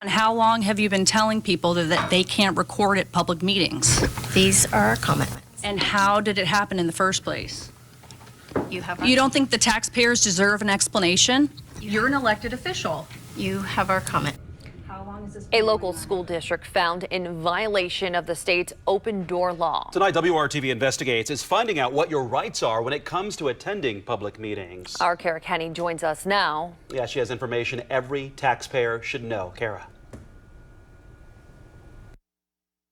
And how long have you been telling people that they can't record at public meetings? These are our comments. And how did it happen in the first place? You don't think the taxpayers deserve an explanation? You're an elected official. You have our comment. How long is this? A local school district found in violation of the state's open door law. Tonight, WRTV Investigates is finding out what your rights are when it comes to attending public meetings. Our Kara Kenny joins us now. Yeah, she has information every taxpayer should know. Kara.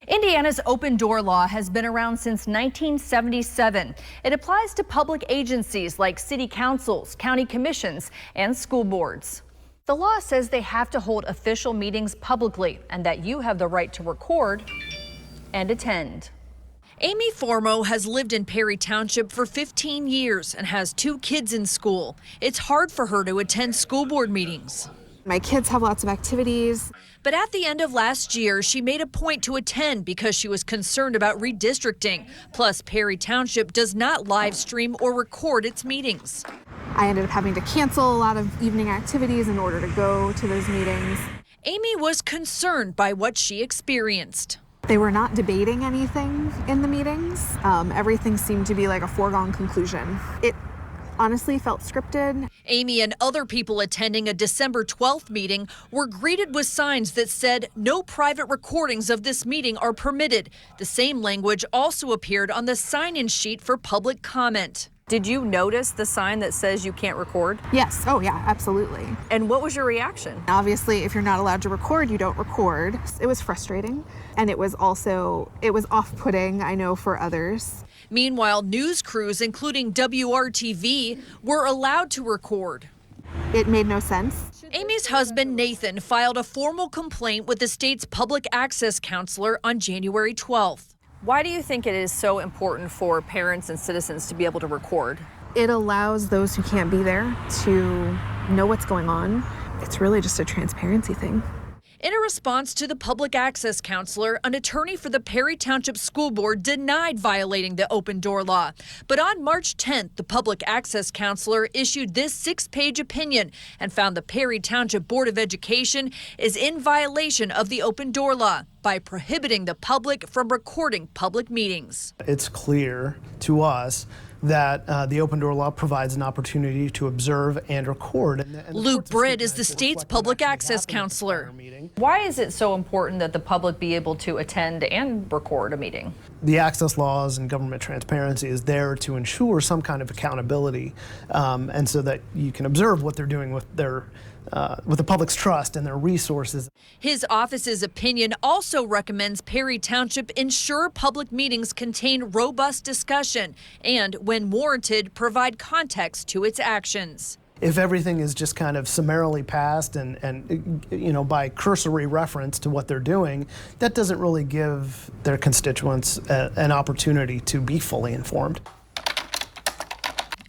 Indiana's open door law has been around since 1977. It applies to public agencies like city councils, county commissions, and school boards. The law says they have to hold official meetings publicly and that you have the right to record and attend. Amy Formo has lived in Perry Township for 15 years and has 2 kids in school. It's hard for her to attend school board meetings. My kids have lots of activities. But at the end of last year, she made a point to attend because she was concerned about redistricting. Plus, Perry Township does not live stream or record its meetings. I ended up having to cancel a lot of evening activities in order to go to those meetings. Amy was concerned by what she experienced. They were not debating anything in the meetings. Everything seemed to be like a foregone conclusion. It honestly felt scripted. Amy and other people attending a December 12th meeting were greeted with signs that said no private recordings of this meeting are permitted. The same language also appeared on the sign-in sheet for public comment. Did you notice the sign that says you can't record? Yes. Oh, yeah, absolutely. And what was your reaction? Obviously, if you're not allowed to record, you don't record. It was frustrating, and it was off-putting, I know, for others. Meanwhile, news crews, including WRTV, were allowed to record. It made no sense. Amy's husband, Nathan, filed a formal complaint with the state's public access counselor on January 12th. Why do you think it is so important for parents and citizens to be able to record? It allows those who can't be there to know what's going on. It's really just a transparency thing. In a response to the public access counselor, an attorney for the Perry Township School Board denied violating the open door law. But on March 10th, the public access counselor issued this 6-page opinion and found the Perry Township Board of Education is in violation of the open door law by prohibiting the public from recording public meetings. It's clear to us that the open door law provides an opportunity to observe and record. And Luke Britt is the state's public access counselor. Why is it so important that the public be able to attend and record a meeting? The access laws and government transparency is there to ensure some kind of accountability, and so that you can observe what they're doing with their with the public's trust and their resources. His office's opinion also recommends Perry Township ensure public meetings contain robust discussion and, when warranted, provide context to its actions. If everything is just kind of summarily passed and you know, by cursory reference to what they're doing, that doesn't really give their constituents an opportunity to be fully informed.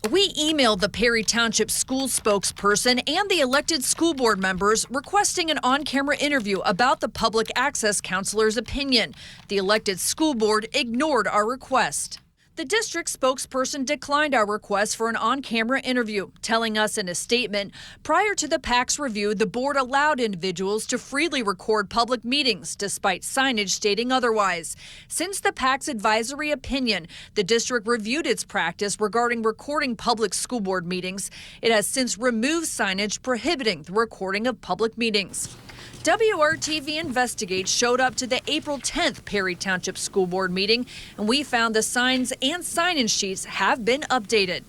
We emailed the Perry Township school spokesperson and the elected school board members requesting an on-camera interview about the public access counselor's opinion. The elected school board ignored our request. The district spokesperson declined our request for an on-camera interview, telling us in a statement, prior to the PAC's review, the board allowed individuals to freely record public meetings, despite signage stating otherwise. Since the PAC's advisory opinion, the district reviewed its practice regarding recording public school board meetings. It has since removed signage prohibiting the recording of public meetings. WRTV Investigates showed up to the April 10th Perry Township School Board meeting, and we found the signs and sign-in sheets have been updated.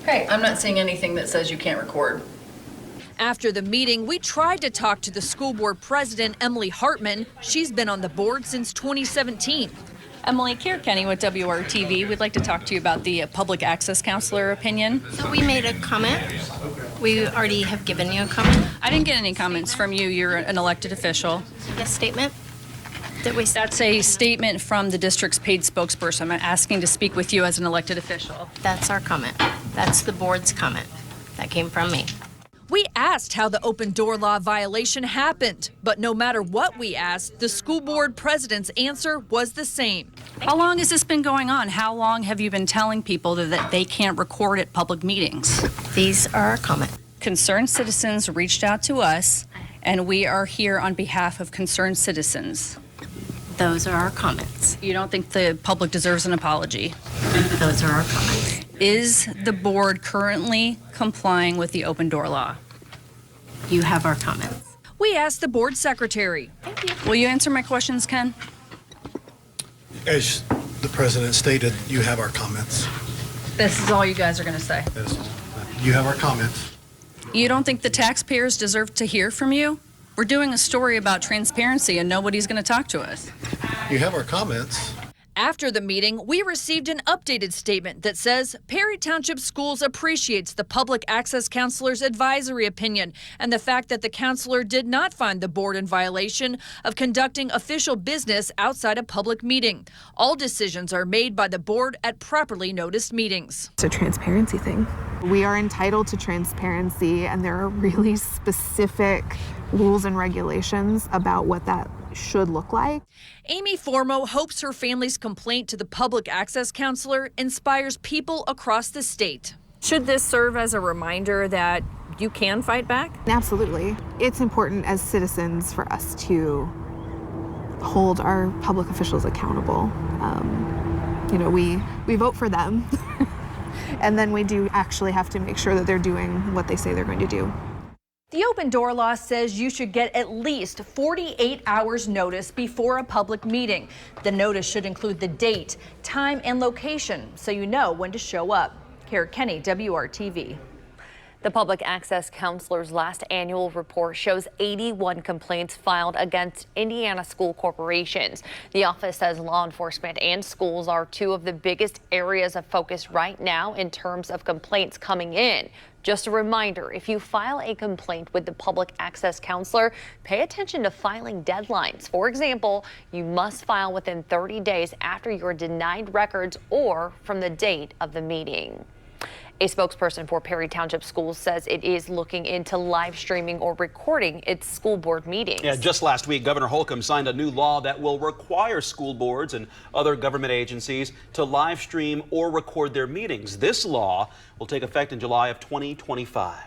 Okay, I'm not seeing anything that says you can't record. After the meeting, we tried to talk to the school board president, Emily Hartman. She's been on the board since 2017. Emily, Kara Kenny with WRTV. We'd like to talk to you about the public access counselor opinion. So we made a comment. We already have given you a comment. I didn't get any comments from you. You're an elected official. A statement that we said. That's a statement from the district's paid spokesperson. I'm asking to speak with you as an elected official. That's our comment. That's the board's comment. That came from me. We asked how the open door law violation happened, but no matter what we asked, the school board president's answer was the same. How long has this been going on? How long have you been telling people that they can't record at public meetings? These are our comments. Concerned citizens reached out to us and we are here on behalf of concerned citizens. Those are our comments. You don't think the public deserves an apology? Those are our comments. Is the board currently complying with the open door law? You have our comments. We asked the board secretary. Will you answer my questions, Ken? As the president stated, you have our comments. This is all you guys are going to say. You have our comments. You don't think the taxpayers deserve to hear from you? We're doing a story about transparency and nobody's going to talk to us. You have our comments. After the meeting, we received an updated statement that says Perry Township Schools appreciates the public access counselor's advisory opinion and the fact that the counselor did not find the board in violation of conducting official business outside a public meeting. All decisions are made by the board at properly noticed meetings. It's a transparency thing. We are entitled to transparency, and there are really specific rules and regulations about what that should look like. Amy Formo hopes her family's complaint to the public access counselor inspires people across the state. Should this serve as a reminder that you can fight back? Absolutely. It's important as citizens for us to hold our public officials accountable. We vote for them, and then we do actually have to make sure that they're doing what they say they're going to do. The open door law says you should get at least 48 hours notice before a public meeting. The notice should include the date, time, and location so you know when to show up. Kara Kenny, WRTV. The Public Access Counselor's last annual report shows 81 complaints filed against Indiana school corporations. The office says law enforcement and schools are two of the biggest areas of focus right now in terms of complaints coming in. Just a reminder, if you file a complaint with the Public Access Counselor, pay attention to filing deadlines. For example, you must file within 30 days after you're denied records or from the date of the meeting. A spokesperson for Perry Township Schools says it is looking into live streaming or recording its school board meetings. Yeah, just last week, Governor Holcomb signed a new law that will require school boards and other government agencies to live stream or record their meetings. This law will take effect in July of 2025.